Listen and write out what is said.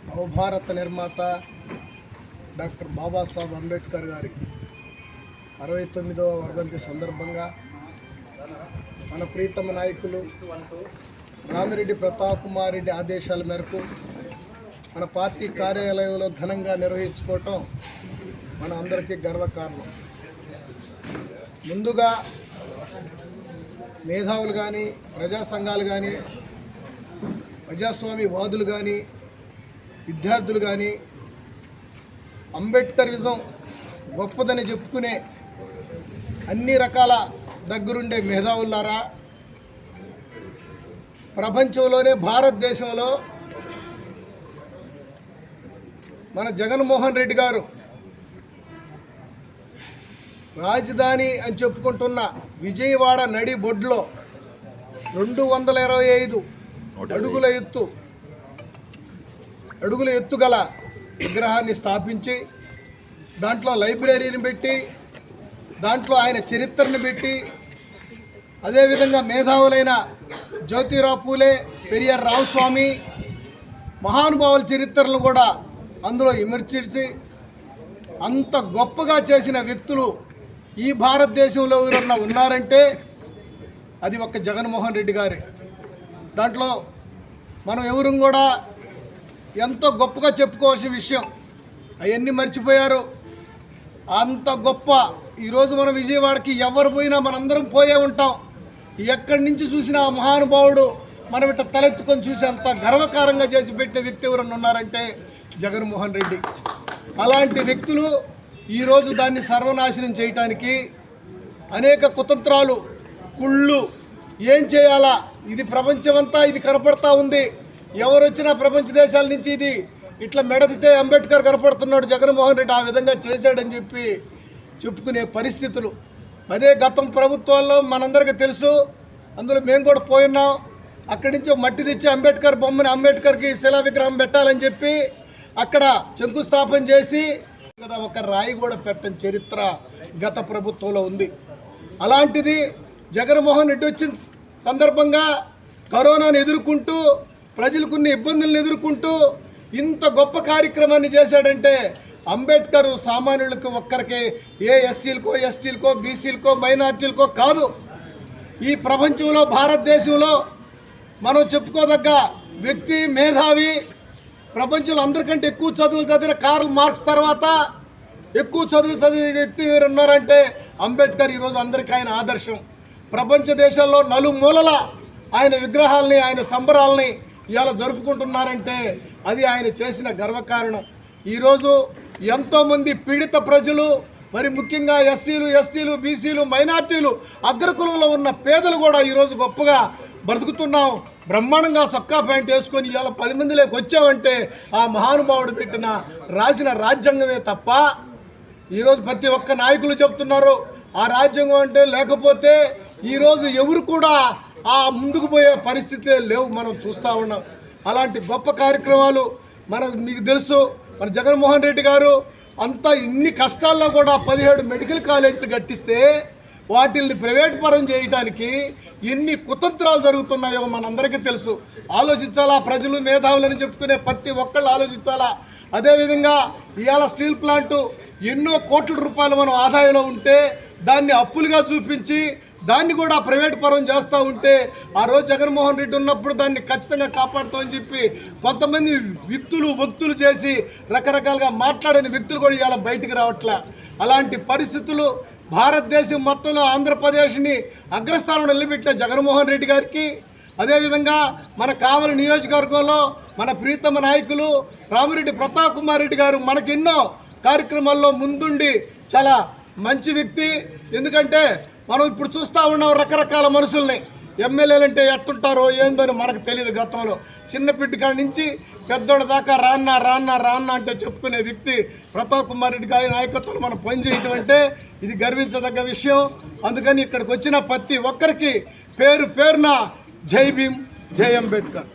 నవభారత నిర్మాత డాక్టర్ బాబాసాహెబ్ అంబేద్కర్ గారి 69వ వర్ధంతి సందర్భంగా మన ప్రీతమ నాయకులు రామిరెడ్డి ప్రతాప్ కుమార్ రెడ్డి ఆదేశాల మేరకు మన పార్టీ కార్యాలయంలో ఘనంగా నిర్వహించుకోవటం మన అందరికీ గర్వకారణం. ముందుగా మేధావులు కానీ, ప్రజా సంఘాలు కానీ, ప్రజాస్వామ్యవాదులు కానీ, విద్యార్థులు కానీ అంబేద్కరిజం గొప్పదని చెప్పుకునే అన్ని రకాల దగ్గరుండే మేధావులారా, ప్రపంచంలోనే భారతదేశంలో మన జగన్మోహన్ రెడ్డి గారు రాజధాని అని చెప్పుకుంటున్న విజయవాడ నడి బొడ్లో 225 అడుగుల ఎత్తుగల విగ్రహాన్ని స్థాపించి దాంట్లో లైబ్రరీని పెట్టి దాంట్లో ఆయన చరిత్రను పెట్టి అదేవిధంగా మేధావులైన జ్యోతిరావు పూలే, పెరియార్ రామస్వామి మహానుభావుల చరిత్రలను కూడా అందులో విమర్శించి అంత గొప్పగా చేసిన వ్యక్తులు ఈ భారతదేశంలో ఎవరన్నా ఉన్నారంటే అది ఒక్క జగన్మోహన్ రెడ్డి గారే. దాంట్లో మనం ఎవరు కూడా ఎంతో గొప్పగా చెప్పుకోవాల్సిన విషయం అవన్నీ మర్చిపోయారు. అంత గొప్ప ఈరోజు మన విజయవాడకి ఎవరు పోయినా మనందరం పోయే ఉంటాం. ఎక్కడి నుంచి చూసినా ఆ మహానుభావుడు మనం ఇట్లా తలెత్తుకొని చూసి అంత గర్వకారంగా చేసి పెట్టిన వ్యక్తి ఎవరన్నా ఉన్నారంటే జగన్మోహన్ రెడ్డి. అలాంటి వ్యక్తులు ఈరోజు దాన్ని సర్వనాశనం చేయటానికి అనేక కుతంత్రాలు, కుళ్ళు ఏం చేయాలా, ఇది ప్రపంచమంతా ఇది కనపడతా ఉంది. ఎవరు వచ్చినా ప్రపంచ దేశాల నుంచి ఇది ఇట్లా మెడతితే అంబేద్కర్ కనపడుతున్నాడు, జగన్మోహన్ రెడ్డి ఆ విధంగా చేశాడని చెప్పి చెప్పుకునే పరిస్థితులు. అదే గతం ప్రభుత్వాల్లో మనందరికీ తెలుసు, అందులో మేము కూడా పోయినాం. అక్కడి నుంచి మట్టి తెచ్చి అంబేద్కర్ బొమ్మని, అంబేద్కర్కి శిలా విగ్రహం పెట్టాలని చెప్పి అక్కడ శంకుస్థాపన చేసి కదా ఒక రాయి కూడా పెట్టని చరిత్ర గత ప్రభుత్వంలో ఉంది. అలాంటిది జగన్మోహన్ రెడ్డి వచ్చిన సందర్భంగా కరోనాను ఎదుర్కొంటూ ప్రజలకున్న ఇబ్బందులను ఎదుర్కొంటూ ఇంత గొప్ప కార్యక్రమాన్ని చేశాడంటే అంబేద్కర్ సామాన్యులకు ఒక్కరికి, ఏ ఎస్సీలకో, ఎస్టీలకో, బీసీలకో, మైనార్టీలకో కాదు, ఈ ప్రపంచంలో భారతదేశంలో మనం చెప్పుకోదగ్గ వ్యక్తి, మేధావి, ప్రపంచంలో అందరికంటే ఎక్కువ చదువులు చదివిన కార్ల్ మార్క్స్ తర్వాత ఎక్కువ చదువులు చదివిన వ్యక్తి ఎవరు ఉన్నారంటే అంబేద్కర్. ఈరోజు అందరికీ ఆయన ఆదర్శం. ప్రపంచ దేశాల్లో నలుమూలల ఆయన విగ్రహాలని, ఆయన సంబరాలని ఇవాళ జరుపుకుంటున్నారంటే అది ఆయన చేసిన గర్వకారణం. ఈరోజు ఎంతోమంది పీడిత ప్రజలు, మరి ముఖ్యంగా ఎస్సీలు, ఎస్టీలు, బీసీలు, మైనార్టీలు, అగ్రకులంలో ఉన్న పేదలు కూడా ఈరోజు గొప్పగా బ్రతుకుతున్నాం. బ్రహ్మాండంగా సొక్కా ప్యాంట్ వేసుకొని ఇవాళ 10 మందిలోకి వచ్చామంటే ఆ మహానుభావుడు పెట్టిన రాసిన రాజ్యాంగమే తప్ప ఈరోజు ప్రతి ఒక్క నాయకులు చెప్తున్నారు ఆ రాజ్యాంగం అంటే లేకపోతే ఈరోజు ఎవరు కూడా ఆ ముందుకు పోయే పరిస్థితులే లేవు, మనం చూస్తూ ఉన్నాం. అలాంటి గొప్ప కార్యక్రమాలు మీకు తెలుసు. మన జగన్మోహన్ రెడ్డి గారు అంతా ఇన్ని కష్టాల్లో కూడా 17 మెడికల్ కాలేజీలు కట్టిస్తే వాటిల్ని ప్రైవేట్ పరం చేయడానికి ఎన్ని కుతంత్రాలు జరుగుతున్నాయో మనందరికీ తెలుసు. ఆలోచించాలా, ప్రజలు మేధావులని చెప్పుకునే ప్రతి ఒక్కళ్ళు ఆలోచించాలా. అదేవిధంగా ఇవాళ స్టీల్ ప్లాంటు ఎన్నో కోట్ల రూపాయలు మనం ఆదాయంలో ఉంటే దాన్ని అప్పులుగా చూపించి దాన్ని కూడా ప్రైవేట్ పరం చేస్తూ ఉంటే ఆ రోజు జగన్మోహన్ రెడ్డి ఉన్నప్పుడు దాన్ని ఖచ్చితంగా కాపాడుతామని చెప్పి కొంతమంది వ్యక్తులు చేసి రకరకాలుగా మాట్లాడిన వ్యక్తులు కూడా ఇవాళ బయటికి రావట్లే. అలాంటి పరిస్థితులు భారతదేశం మొత్తంలో ఆంధ్రప్రదేశ్ని అగ్రస్థానంలో నిలబెట్టిన జగన్మోహన్ రెడ్డి గారికి, అదేవిధంగా మన కావలి నియోజకవర్గంలో మన ప్రీతమ నాయకులు రామిరెడ్డి ప్రతాప్ కుమార్ రెడ్డి గారు మనకెన్నో కార్యక్రమాల్లో ముందుండి చాలా మంచి వ్యక్తి. ఎందుకంటే మనం ఇప్పుడు చూస్తూ ఉన్నాం రకరకాల మనుషుల్ని, ఎమ్మెల్యేలు అంటే ఎట్టుంటారో ఏందో మనకు తెలియదు. గతంలో చిన్న పిట్టి కాడి నుంచి పెద్దోళ్ళ దాకా రాన్న అంటే చెప్పుకునే వ్యక్తి ప్రతాప్ కుమార్ రెడ్డి గారి నాయకత్వంలో మనం పనిచేయటం అంటే ఇది గర్వించదగ్గ విషయం. అందుకని ఇక్కడికి వచ్చిన ప్రతి ఒక్కరికి పేరున జై భీమ్, జై అంబేద్కర్.